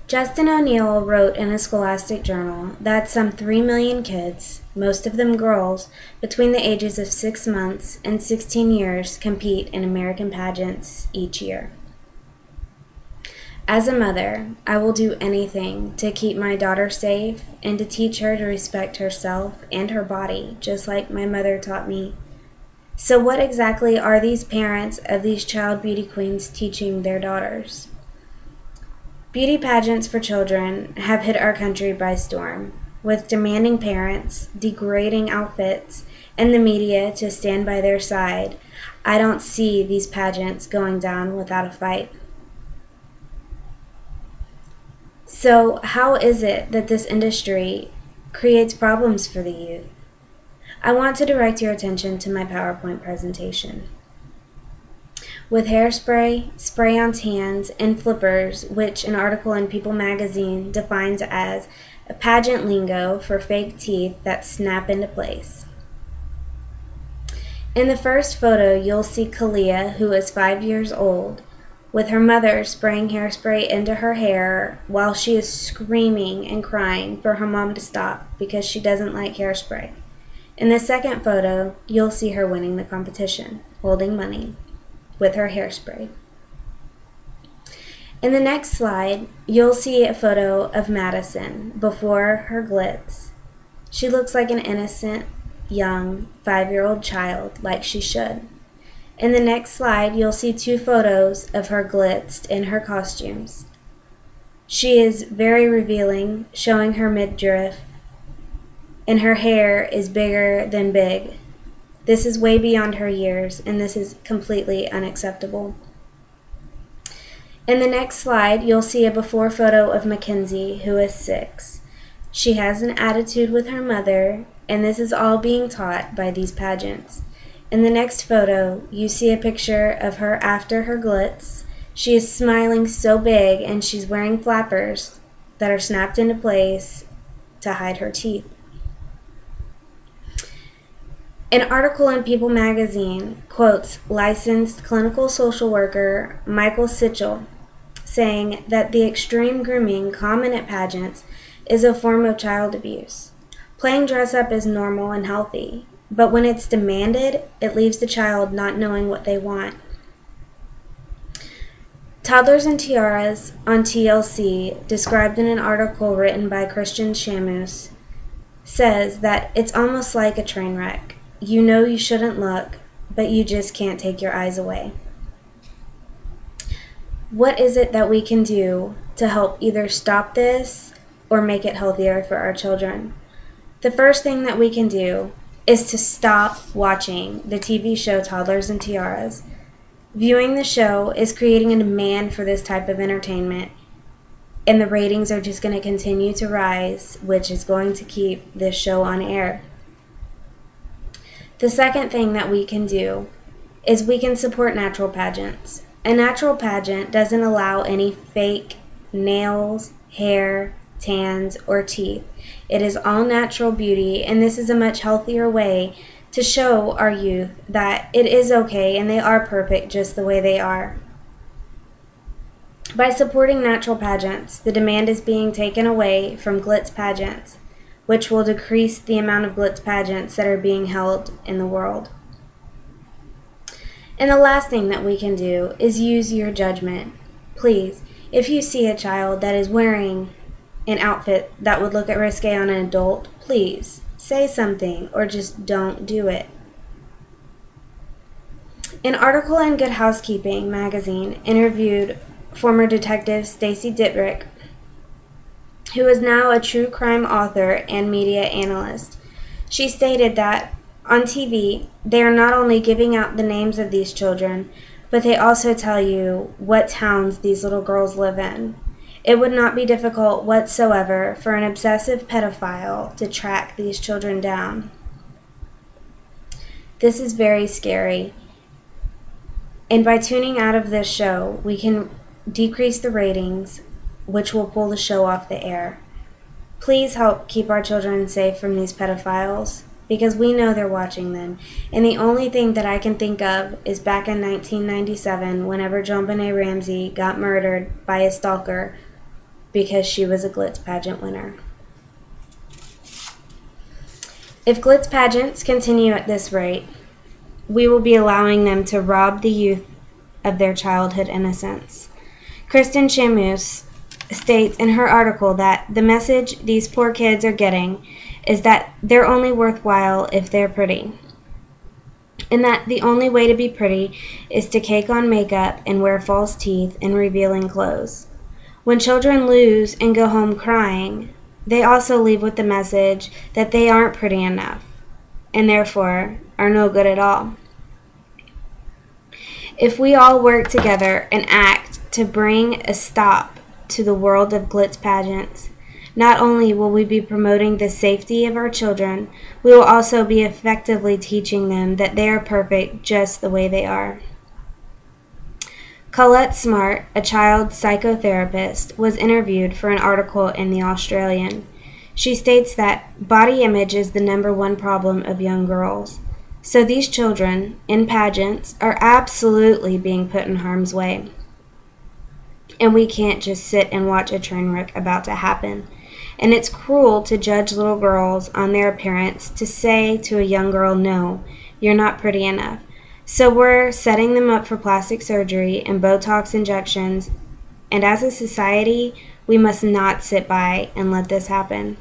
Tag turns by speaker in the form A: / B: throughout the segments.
A: Justin O'Neill wrote in a Scholastic journal that some 3 million kids, most of them girls, between the ages of 6 months and 16 years compete in American pageants each year. As a mother, I will do anything to keep my daughter safe and to teach her to respect herself and her body, just like my mother taught me. So what exactly are these parents of these child beauty queens teaching their daughters? Beauty pageants for children have hit our country by storm, with demanding parents, degrading outfits, and the media to stand by their side. I don't see these pageants going down without a fight. So how is it that this industry creates problems for the youth? I want to direct your attention to my PowerPoint presentation. With hairspray, spray-on tans, and flippers, which an article in People magazine defines as a pageant lingo for fake teeth that snap into place. In the first photo, you'll see Kalia, who is 5 years old, with her mother spraying hairspray into her hair while she is screaming and crying for her mom to stop because she doesn't like hairspray. In the second photo, you'll see her winning the competition, holding money, with her hairspray. In the next slide, you'll see a photo of Madison before her glitz. She looks like an innocent, young, 5-year-old child, like she should. In the next slide, you'll see 2 photos of her glitzed in her costumes. She is very revealing, showing her midriff, and her hair is bigger than big. This is way beyond her years, and this is completely unacceptable. In the next slide, you'll see a before photo of Mackenzie, who is 6. She has an attitude with her mother, and this is all being taught by these pageants. In the next photo, you see a picture of her after her glitz. She is smiling so big, and she's wearing flappers that are snapped into place to hide her teeth. An article in People magazine quotes licensed clinical social worker Michael Sichel, saying that the extreme grooming common at pageants is a form of child abuse. Playing dress-up is normal and healthy, but when it's demanded, it leaves the child not knowing what they want. Toddlers and Tiaras on TLC, described in an article written by Christian Shamus, says that it's almost like a train wreck. You know you shouldn't look, but you just can't take your eyes away. What is it that we can do to help either stop this or make it healthier for our children? The first thing that we can do is to stop watching the TV show Toddlers and Tiaras. Viewing the show is creating a demand for this type of entertainment, and the ratings are just going to continue to rise, which is going to keep this show on air. The second thing that we can do is we can support natural pageants. A natural pageant doesn't allow any fake nails, hair, tans, or teeth. It is all natural beauty, and this is a much healthier way to show our youth that it is okay and they are perfect just the way they are. By supporting natural pageants, the demand is being taken away from glitz pageants, which will decrease the amount of glitz pageants that are being held in the world. And the last thing that we can do is use your judgment. Please, if you see a child that is wearing an outfit that would look risque on an adult, please say something or just don't do it. An article in Good Housekeeping magazine interviewed former detective Stacy Dittrich, who is now a true crime author and media analyst. She stated that on TV, they are not only giving out the names of these children, but they also tell you what towns these little girls live in. It would not be difficult whatsoever for an obsessive pedophile to track these children down. This is very scary. And by tuning out of this show, we can decrease the ratings, which will pull the show off the air. Please help keep our children safe from these pedophiles, because we know they're watching them. And the only thing that I can think of is back in 1997, whenever JonBenet Ramsey got murdered by a stalker because she was a glitz pageant winner. If glitz pageants continue at this rate, we will be allowing them to rob the youth of their childhood innocence. Kristen Shamus states in her article that the message these poor kids are getting is that they're only worthwhile if they're pretty, and that the only way to be pretty is to cake on makeup and wear false teeth and revealing clothes. When children lose and go home crying, they also leave with the message that they aren't pretty enough and therefore are no good at all. If we all work together and act to bring a stop to the world of glitz pageants, not only will we be promoting the safety of our children, we will also be effectively teaching them that they are perfect just the way they are. Colette Smart, a child psychotherapist, was interviewed for an article in The Australian. She states that body image is the #1 problem of young girls. So these children in pageants are absolutely being put in harm's way. And we can't just sit and watch a train wreck about to happen. And it's cruel to judge little girls on their appearance, to say to a young girl, no, you're not pretty enough. So we're setting them up for plastic surgery and Botox injections. And as a society, we must not sit by and let this happen.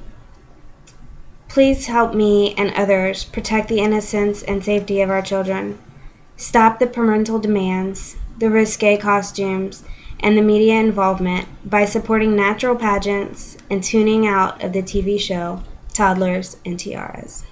A: Please help me and others protect the innocence and safety of our children. Stop the parental demands, the risque costumes, and the media involvement by supporting natural pageants and tuning out of the TV show Toddlers and Tiaras.